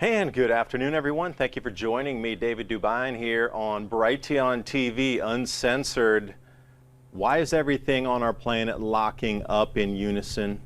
And good afternoon, everyone. Thank you for joining me, David Dubine, here on Brighteon TV Uncensored. Why is everything on our planet locking up in unison?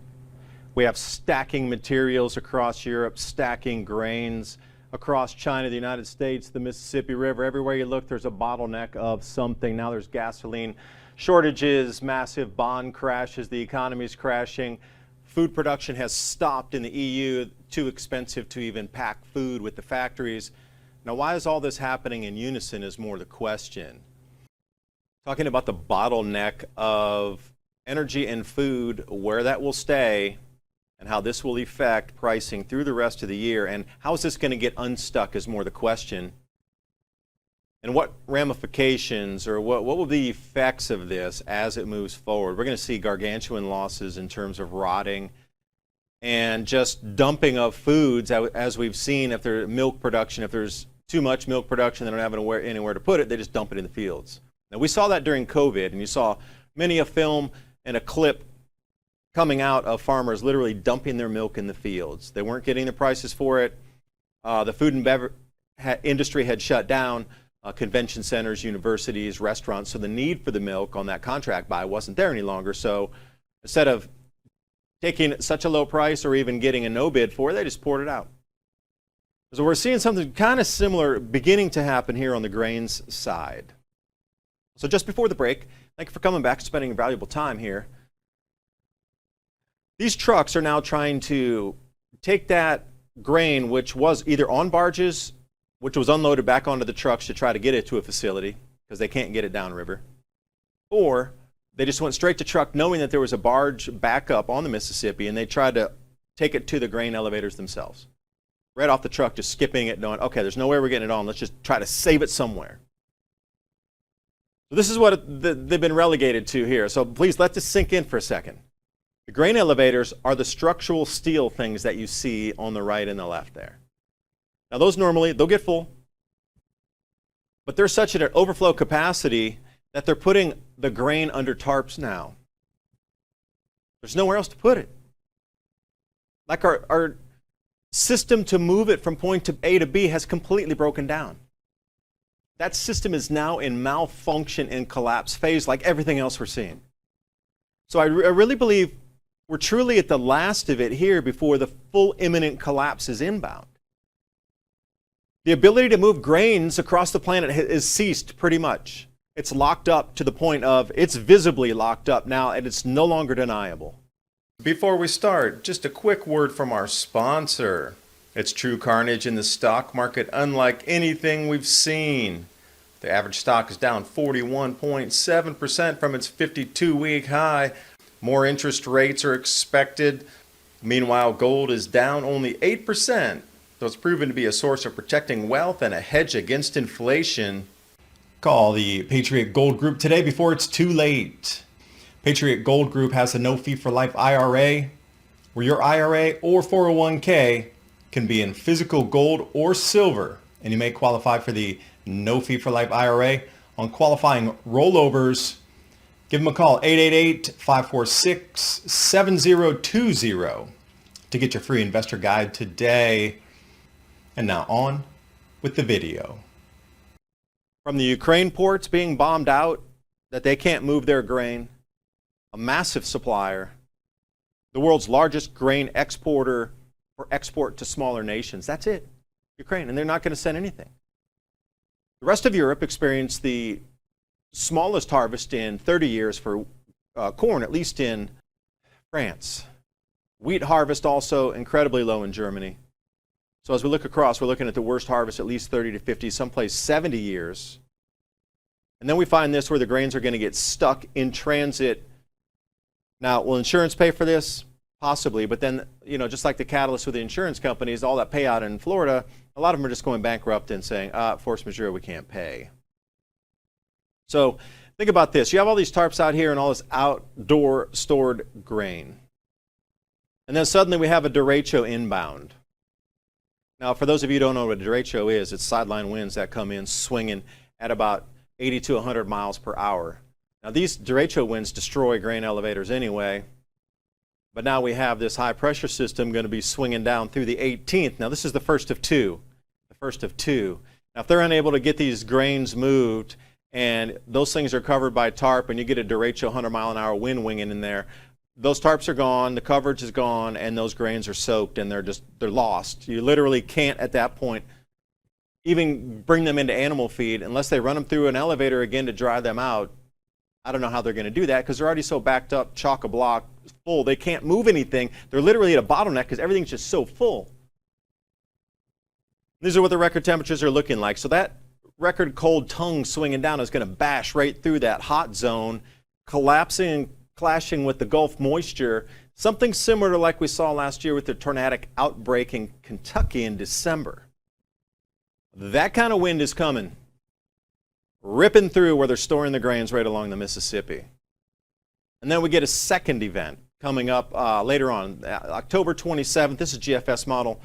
We have stacking materials across Europe, stacking grains across China, the United States, the Mississippi River. Everywhere you look, there's a bottleneck of something. Now there's gasoline shortages, massive bond crashes, the economy's crashing. Food production has stopped in the EU, too expensive to even pack food with the factories. Now, why is all this happening in unison is more the question. Talking about the bottleneck of energy and food, where that will stay, and how this will affect pricing through the rest of the year, and how is this going to get unstuck is more the question. And what ramifications or what will be the effects of this as it moves forward? We're going to see gargantuan losses in terms of rotting and just dumping of foods, as we've seen. If there's milk production, if there's too much milk production, they don't have anywhere to put it, they just dump it in the fields. Now, we saw that during COVID, and you saw many a film and a clip coming out of farmers literally dumping their milk in the fields. They weren't getting the prices for it. The food and beverage industry had shut down. Convention centers, universities, restaurants, so the need for the milk on that contract buy wasn't there any longer. So instead of taking such a low price or even getting a no bid for it, they just poured it out. So we're seeing something kind of similar beginning to happen here on the grains side. So just before the break, thank you for coming back, spending valuable time here. These trucks are now trying to take that grain, which was either on barges, which was unloaded, back onto the trucks to try to get it to a facility because they can't get it downriver, or they just went straight to truck knowing that there was a barge backup on the Mississippi, and they tried to take it to the grain elevators themselves. Right off the truck, just skipping it, knowing, okay, there's no way we're getting it on. Let's just try to save it somewhere. So this is what they've been relegated to here. So please let this sink in for a second. The grain elevators are the structural steel things that you see on the right and the left there. Now those normally, they'll get full, but they're such at an overflow capacity that they're putting the grain under tarps now. There's nowhere else to put it. Like our system to move it from point to A to B has completely broken down. That system is now in malfunction and collapse phase like everything else we're seeing. So I really believe we're truly at the last of it here before the full imminent collapse is inbound. The ability to move grains across the planet has ceased pretty much. It's locked up to the point of it's visibly locked up now, and it's no longer deniable. Before we start, just a quick word from our sponsor. It's true carnage in the stock market, unlike anything we've seen. The average stock is down 41.7% from its 52-week high. More interest rates are expected. Meanwhile, gold is down only 8%. So it's proven to be a source of protecting wealth and a hedge against inflation. Call the Patriot Gold Group today before it's too late. Patriot Gold Group has a no-fee-for-life IRA, where your IRA or 401k can be in physical gold or silver, and you may qualify for the no-fee-for-life IRA on qualifying rollovers. Give them a call, 888-546-7020, to get your free investor guide today. And now on with the video. From the Ukraine ports being bombed out, that they can't move their grain, a massive supplier, the world's largest grain exporter for export to smaller nations. That's it, Ukraine, and they're not going to send anything. The rest of Europe experienced the smallest harvest in 30 years for corn, at least in France. Wheat harvest also incredibly low in Germany. So as we look across, we're looking at the worst harvest, at least 30 to 50, someplace 70 years. And then we find this where the grains are going to get stuck in transit. Now, will insurance pay for this? Possibly, but then, just like the catalyst with the insurance companies, all that payout in Florida, a lot of them are just going bankrupt and saying, force majeure, we can't pay. So think about this. You have all these tarps out here and all this outdoor stored grain. And then suddenly we have a derecho inbound. Now, for those of you who don't know what a derecho is, it's sideline winds that come in swinging at about 80 to 100 miles per hour. Now, these derecho winds destroy grain elevators anyway. But now we have this high pressure system going to be swinging down through the 18th. Now this is the first of two. The first of two. Now if they're unable to get these grains moved and those things are covered by tarp and you get a derecho 100-mile-an-hour wind winging in there, those tarps are gone, the coverage is gone, and those grains are soaked and they're lost. You literally can't at that point even bring them into animal feed unless they run them through an elevator again to dry them out. I don't know how they're going to do that because they're already so backed up, chock-a-block, full. They can't move anything. They're literally at a bottleneck because everything's just so full. These are what the record temperatures are looking like. So that record cold tongue swinging down is going to bash right through that hot zone, collapsing and clashing with the Gulf moisture, something similar to like we saw last year with the tornadic outbreak in Kentucky in December. That kind of wind is coming, ripping through where they're storing the grains right along the Mississippi. And then we get a second event coming up later on, October 27th. This is GFS model.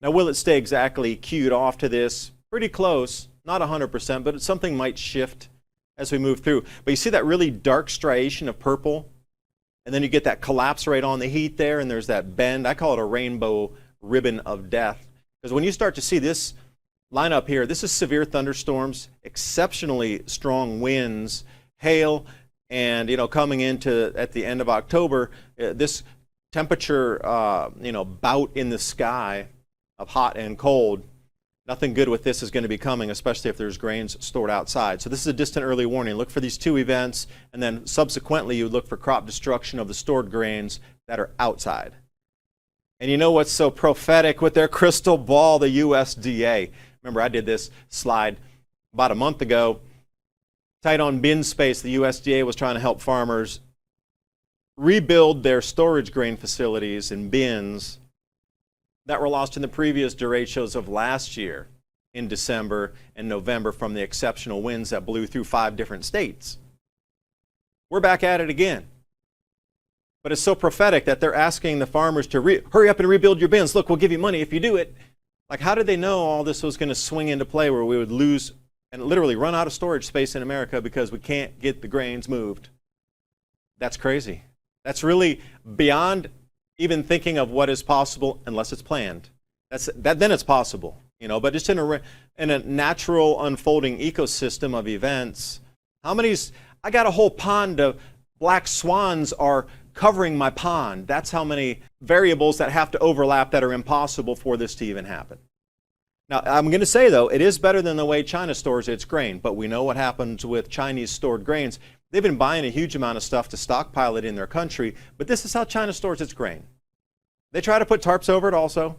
Now, will it stay exactly queued off to this? Pretty close, not 100%, but something might shift as we move through. But you see that really dark striation of purple? And then you get that collapse right on the heat there, and there's that bend. I call it a rainbow ribbon of death. Because when you start to see this line up here, this is severe thunderstorms, exceptionally strong winds, hail, and coming into at the end of October, this temperature bout in the sky of hot and cold. Nothing good with this is going to be coming, especially if there's grains stored outside. So this is a distant early warning. Look for these two events, and then subsequently you look for crop destruction of the stored grains that are outside. And you know what's so prophetic with their crystal ball? The USDA. Remember, I did this slide about a month ago. Tight on bin space, the USDA was trying to help farmers rebuild their storage grain facilities and bins that were lost in the previous derechos of last year in December and November from the exceptional winds that blew through 5 different states. We're back at it again. But it's so prophetic that they're asking the farmers to hurry up and rebuild your bins. Look, we'll give you money if you do it. Like, how did they know all this was going to swing into play where we would lose and literally run out of storage space in America because we can't get the grains moved? That's crazy. That's really beyond even thinking of what is possible unless it's planned. Then it's possible, but just in a natural unfolding ecosystem of events. I got a whole pond of black swans are covering my pond. That's how many variables that have to overlap that are impossible for this to even happen. Now, I'm going to say, though, it is better than the way China stores its grain, but we know what happens with Chinese stored grains. They've been buying a huge amount of stuff to stockpile it in their country, but this is how China stores its grain. They try to put tarps over it also,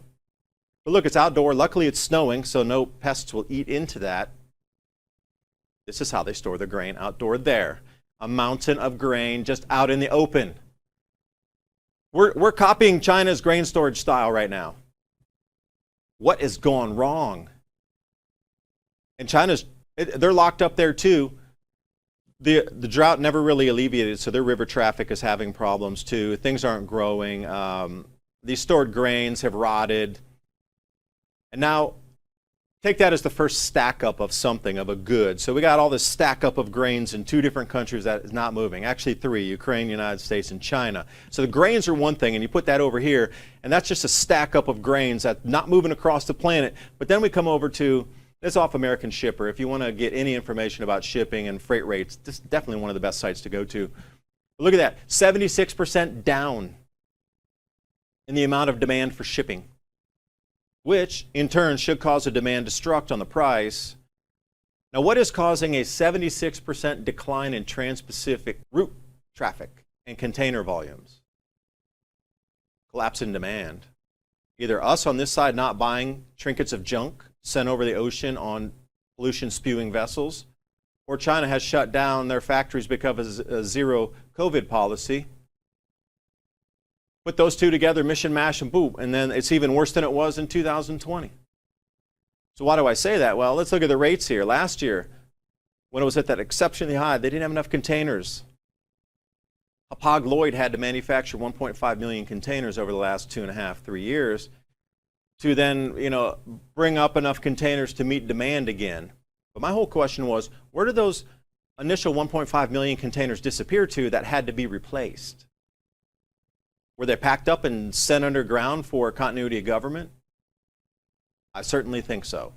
but look, it's outdoor. Luckily, it's snowing, so no pests will eat into that. This is how they store the grain outdoor there. A mountain of grain just out in the open. We're copying China's grain storage style right now. What has gone wrong? And they're locked up there too. The drought never really alleviated, so their river traffic is having problems too. Things aren't growing. These stored grains have rotted. And now, take that as the first stack up of something, of a good. So we got all this stack up of grains in 2 different countries that is not moving. Actually 3, Ukraine, United States, and China. So the grains are one thing, and you put that over here, and that's just a stack up of grains that's not moving across the planet. But then we come over to, this off American Shipper. If you want to get any information about shipping and freight rates, this is definitely one of the best sites to go to. But look at that, 76% down in the amount of demand for shipping, which in turn should cause a demand destruct on the price. Now, what is causing a 76% decline in trans-Pacific route traffic and container volumes? Collapse in demand. Either us on this side not buying trinkets of junk sent over the ocean on pollution-spewing vessels, or China has shut down their factories because of a zero COVID policy. Put those two together, mission, mash, and boom, and then it's even worse than it was in 2020. So why do I say that? Well, let's look at the rates here. Last year, when it was at that exceptionally high, they didn't have enough containers. Hapag-Lloyd had to manufacture 1.5 million containers over the last 2.5, 3 years to then, bring up enough containers to meet demand again. But my whole question was, where did those initial 1.5 million containers disappear to that had to be replaced? Were they packed up and sent underground for continuity of government? I certainly think so.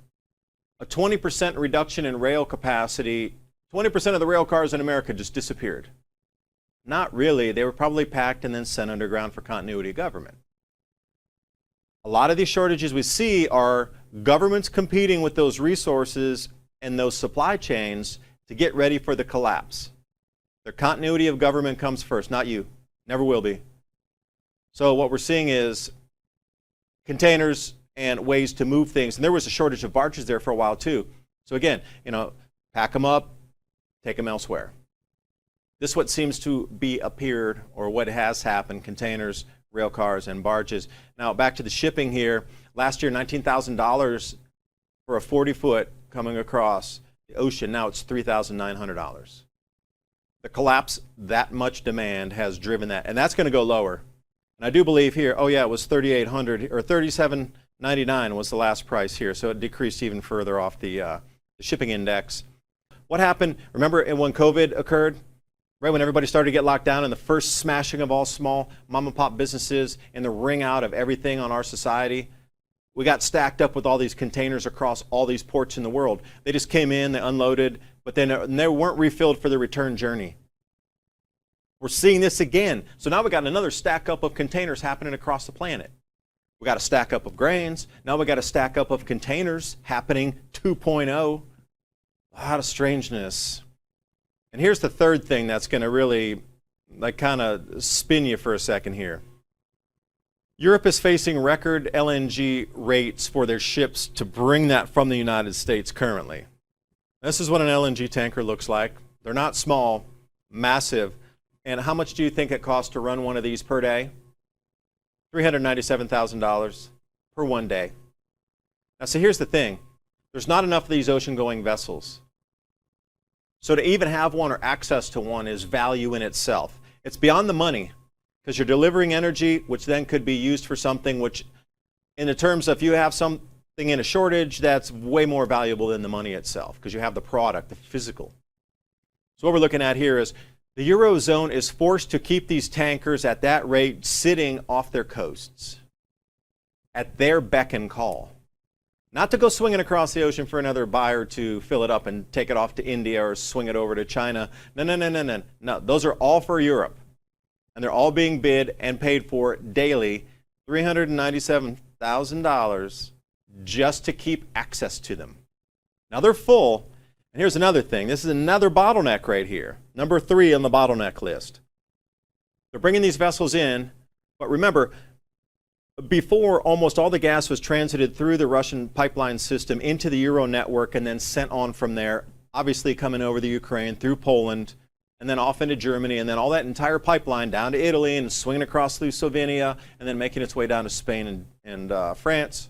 A 20% reduction in rail capacity, 20% of the rail cars in America just disappeared. Not really. They were probably packed and then sent underground for continuity of government. A lot of these shortages we see are governments competing with those resources and those supply chains to get ready for the collapse. Their continuity of government comes first, not you. Never will be. So what we're seeing is containers and ways to move things. And there was a shortage of barges there for a while too. So again, pack them up, take them elsewhere. This is what seems to be appeared, or what has happened: containers, rail cars, and barges. Now back to the shipping here. Last year, $19,000 for a 40-foot coming across the ocean. Now it's $3,900. The collapse, that much demand has driven that, and that's going to go lower. And I do believe here, oh yeah, it was $3,800 or $3,799 was the last price here, so it decreased even further off the shipping index. What happened? Remember when COVID occurred? Right when everybody started to get locked down and the first smashing of all small mom and pop businesses and the wring out of everything on our society, we got stacked up with all these containers across all these ports in the world. They just came in, they unloaded, but then they weren't refilled for the return journey. We're seeing this again. So now we got another stack up of containers happening across the planet. We got a stack up of grains. Now we got a stack up of containers happening 2.0. A lot of strangeness. And here's the third thing that's going to really kind of spin you for a second here. Europe is facing record LNG rates for their ships to bring that from the United States currently. This is what an LNG tanker looks like. They're not small, massive. And how much do you think it costs to run one of these per day? $397,000 per one day. Now, so here's the thing. There's not enough of these ocean-going vessels. So to even have one or access to one is value in itself. It's beyond the money, because you're delivering energy, which then could be used for something which, in the terms of if you have something in a shortage, that's way more valuable than the money itself, because you have the product, the physical. So what we're looking at here is the Eurozone is forced to keep these tankers at that rate sitting off their coasts, at their beck and call. Not to go swinging across the ocean for another buyer to fill it up and take it off to India or swing it over to China. No, those are all for Europe. And they're all being bid and paid for daily, $397,000 just to keep access to them. Now they're full. And here's another thing. This is another bottleneck right here. Number 3 on the bottleneck list. They're bringing these vessels in, but remember, before, almost all the gas was transited through the Russian pipeline system into the Euro network and then sent on from there, obviously coming over the Ukraine, through Poland, and then off into Germany, and then all that entire pipeline down to Italy and swinging across through Slovenia, and then making its way down to Spain and France.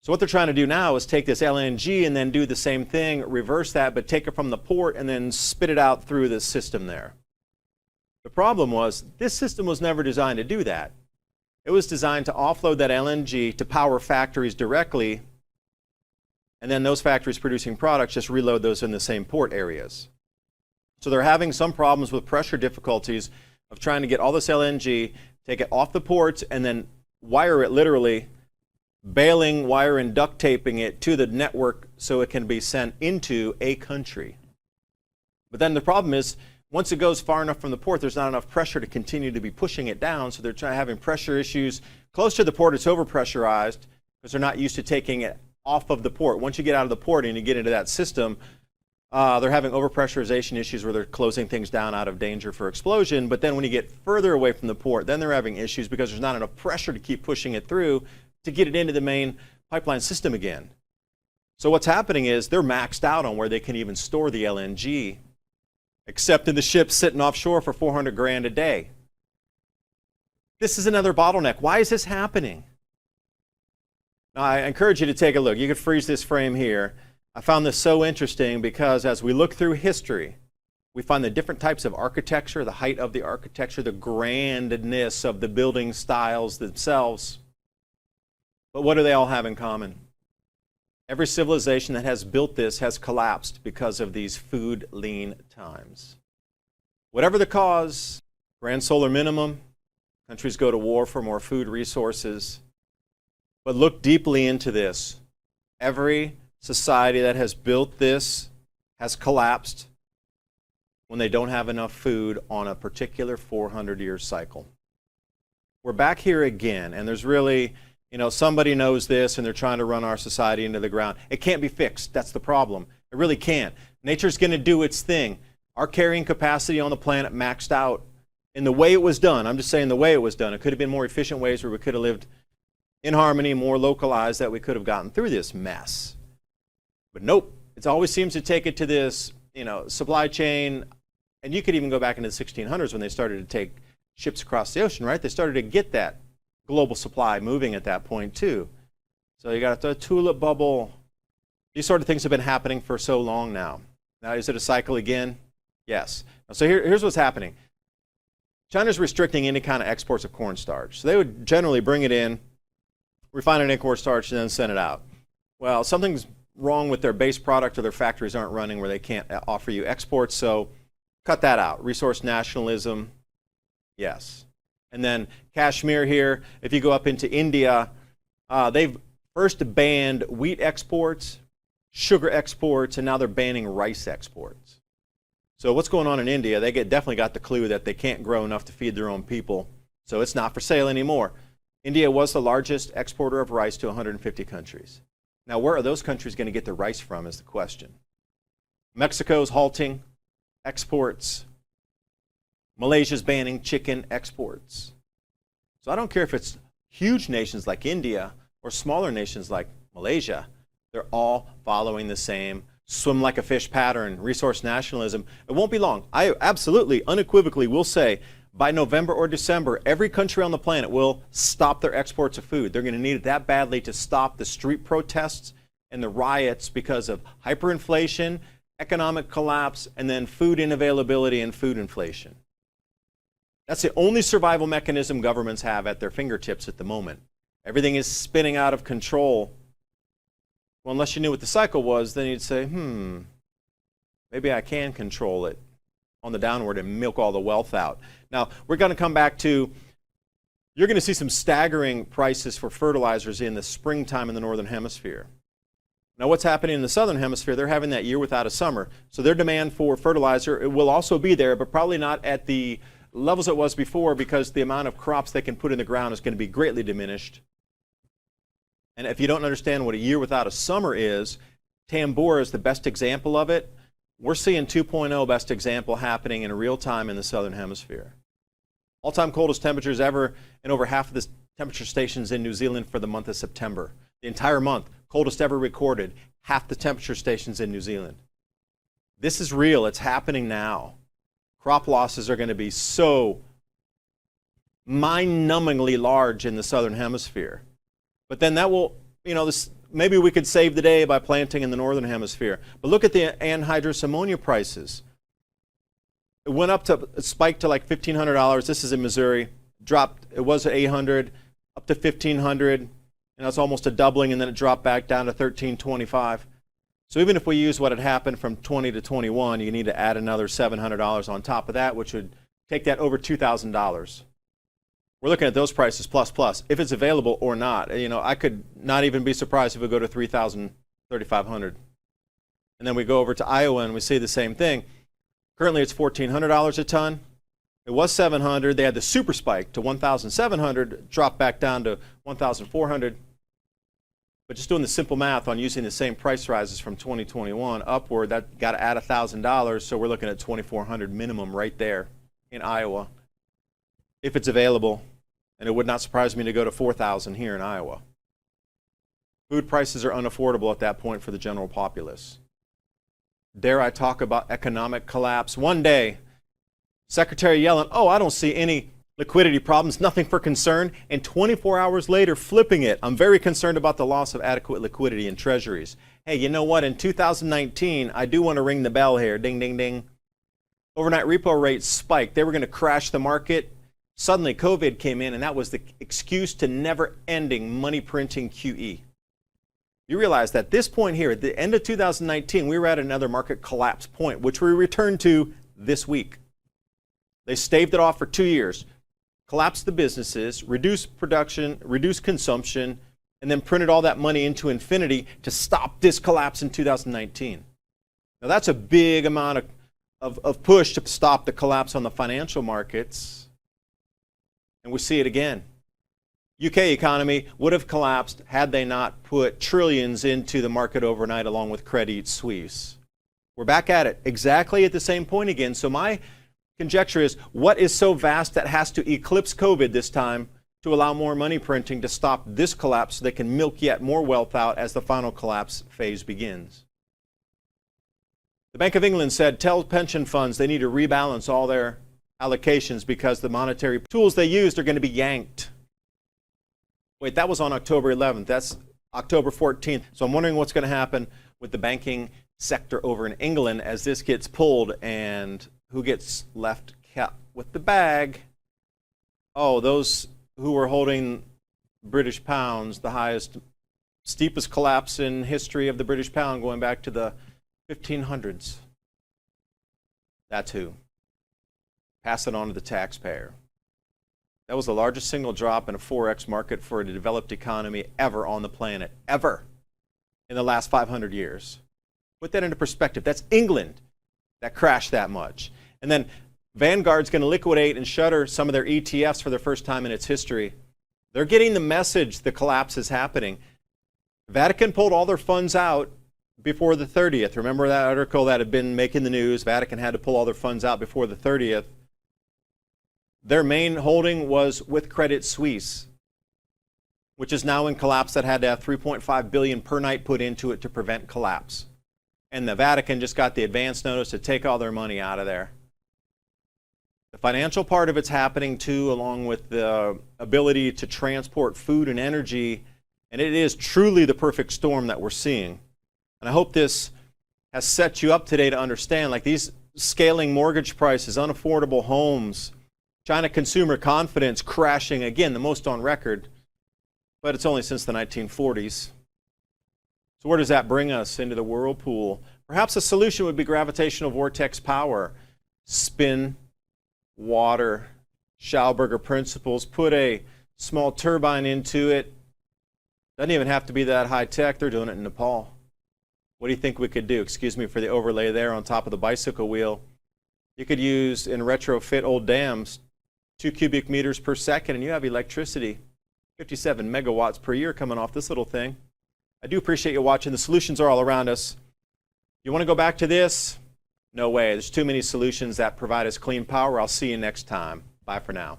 So what they're trying to do now is take this LNG and then do the same thing, reverse that, but take it from the port and then spit it out through the system there. The problem was, this system was never designed to do that. It was designed to offload that LNG to power factories directly, and then those factories producing products just reload those in the same port areas. So they're having some problems with pressure difficulties of trying to get all this LNG, take it off the ports, and then wire it literally, baling wire and duct taping it to the network so it can be sent into a country. But then the problem is, once it goes far enough from the port, there's not enough pressure to continue to be pushing it down, so they're having pressure issues. Close to the port, it's overpressurized because they're not used to taking it off of the port. Once you get out of the port and you get into that system, they're having overpressurization issues where they're closing things down out of danger for explosion. But then when you get further away from the port, then they're having issues because there's not enough pressure to keep pushing it through to get it into the main pipeline system again. So what's happening is they're maxed out on where they can even store the LNG, except in the ships sitting offshore for 400 grand a day. This is another bottleneck. Why is this happening? Now, I encourage you to take a look. You could freeze this frame here. I found this so interesting because as we look through history, we find the different types of architecture, the height of the architecture, the grandness of the building styles themselves. But what do they all have in common? Every civilization that has built this has collapsed because of these food lean times. Whatever the cause, grand solar minimum, Countries go to war for more food resources. But look deeply into this. Every society that has built this has collapsed when they don't have enough food on a particular 400-year cycle. We're back here again, and there's really, somebody knows this and they're trying to run our society into the ground. It can't be fixed. That's the problem. It really can't. Nature's going to do its thing. Our carrying capacity on the planet maxed out in the way it was done. I'm just saying the way it was done. It could have been more efficient ways where we could have lived in harmony, more localized, that we could have gotten through this mess. But nope, it always seems to take it to this, supply chain. And you could even go back into the 1600s when they started to take ships across the ocean, right? They started to get that global supply moving at that point too. So you got the tulip bubble. These sort of things have been happening for so long now. Now, is it a cycle again? Yes. So here's what's happening. China's restricting any kind of exports of cornstarch. So they would generally bring it in, refine it in cornstarch, and then send it out. Well, something's wrong with their base product, or their factories aren't running where they can't offer you exports, so cut that out. Resource nationalism, yes. And then Kashmir here, if you go up into India, they've first banned wheat exports, sugar exports, and now they're banning rice exports. So what's going on in India? They definitely got the clue that they can't grow enough to feed their own people, so it's not for sale anymore. India was the largest exporter of rice to 150 countries. Now, where are those countries going to get their rice from is the question. Mexico's halting exports. Malaysia's banning chicken exports. So I don't care if it's huge nations like India or smaller nations like Malaysia. They're all following the same swim like a fish pattern, resource nationalism. It won't be long. I absolutely, unequivocally will say by November or December, every country on the planet will stop their exports of food. They're going to need it that badly to stop the street protests and the riots because of hyperinflation, economic collapse, and then food unavailability and food inflation. That's the only survival mechanism governments have at their fingertips at the moment. Everything is spinning out of control. Well, unless you knew what the cycle was, then you'd say, maybe I can control it on the downward and milk all the wealth out. Now, we're going to come back to, you're going to see some staggering prices for fertilizers in the springtime in the northern hemisphere. Now, what's happening in the southern hemisphere? They're having that year without a summer. So their demand for fertilizer, it will also be there, but probably not at the levels it was before, because the amount of crops they can put in the ground is going to be greatly diminished. And if you don't understand what a year without a summer is, Tambora is the best example of it. We're seeing 2.0 best example happening in real time in the southern hemisphere. All-time coldest temperatures ever in over half of the temperature stations in New Zealand for the month of September. The entire month, coldest ever recorded, half the temperature stations in New Zealand. This is real. It's happening now. Crop losses are going to be so mind-numbingly large in the southern hemisphere. But then that will, maybe we could save the day by planting in the northern hemisphere. But look at the anhydrous ammonia prices. It went up to, it spiked to like $1,500. This is in Missouri. Dropped, it was at $800, up to $1,500. And that's almost a doubling, and then it dropped back down to $1,325. So even if we use what had happened from 20 to 21, you need to add another $700 on top of that, which would take that over $2,000. We're looking at those prices plus, if it's available or not. I could not even be surprised if we go to $3,000, $3,500. And then we go over to Iowa and we see the same thing. Currently it's $1,400 a ton. It was $700. They had the super spike to $1,700, dropped back down to $1,400. But just doing the simple math on using the same price rises from 2021 upward, that got to add $1,000. So we're looking at $2,400 minimum right there in Iowa, if it's available. And it would not surprise me to go to $4,000 here in Iowa. Food prices are unaffordable at that point for the general populace. Dare I talk about economic collapse? One day, Secretary Yellen, I don't see any liquidity problems, nothing for concern, and 24 hours later, flipping it. I'm very concerned about the loss of adequate liquidity in treasuries. Hey, you know what? In 2019, I do want to ring the bell here. Ding, ding, ding. Overnight repo rates spiked. They were going to crash the market. Suddenly, COVID came in, and that was the excuse to never-ending money printing QE. You realize that at this point here, at the end of 2019, we were at another market collapse point, which we returned to this week. They staved it off for 2 years. collapsed the businesses, reduced production, reduced consumption, and then printed all that money into infinity to stop this collapse in 2019. Now that's a big amount of push to stop the collapse on the financial markets. And we see it again. UK economy would have collapsed had they not put trillions into the market overnight along with Credit Suisse. We're back at it exactly at the same point again. So my conjecture is, what is so vast that has to eclipse COVID this time to allow more money printing to stop this collapse so they can milk yet more wealth out as the final collapse phase begins? The Bank of England said, tell pension funds they need to rebalance all their allocations because the monetary tools they used are going to be yanked. Wait, that was on October 11th. That's October 14th. So I'm wondering what's going to happen with the banking sector over in England as this gets pulled, and who gets left kept with the bag? Oh, those who were holding British pounds, the highest, steepest collapse in history of the British pound going back to the 1500s. That's who. Pass it on to the taxpayer. That was the largest single drop in a Forex market for a developed economy ever on the planet, ever, in the last 500 years. Put that into perspective. That's England that crashed that much. And then Vanguard's going to liquidate and shutter some of their ETFs for the first time in its history. They're getting the message the collapse is happening. Vatican pulled all their funds out before the 30th. Remember that article that had been making the news? Vatican had to pull all their funds out before the 30th. Their main holding was with Credit Suisse, which is now in collapse, that had to have $3.5 billion per night put into it to prevent collapse. And the Vatican just got the advance notice to take all their money out of there. The financial part of it's happening too, along with the ability to transport food and energy. And it is truly the perfect storm that we're seeing. And I hope this has set you up today to understand, like, these scaling mortgage prices, unaffordable homes, China consumer confidence crashing again, the most on record, but it's only since the 1940s. So where does that bring us? Into the whirlpool. Perhaps a solution would be gravitational vortex power. Spin, water, Schauberger principles, put a small turbine into it. Doesn't even have to be that high tech. They're doing it in Nepal. What do you think we could do? Excuse me for the overlay there on top of the bicycle wheel. You could use and retrofit old dams, 2 cubic meters per second, and you have electricity, 57 megawatts per year coming off this little thing. I do appreciate you watching. The solutions are all around us. You want to go back to this? No way. There's too many solutions that provide us clean power. I'll see you next time. Bye for now.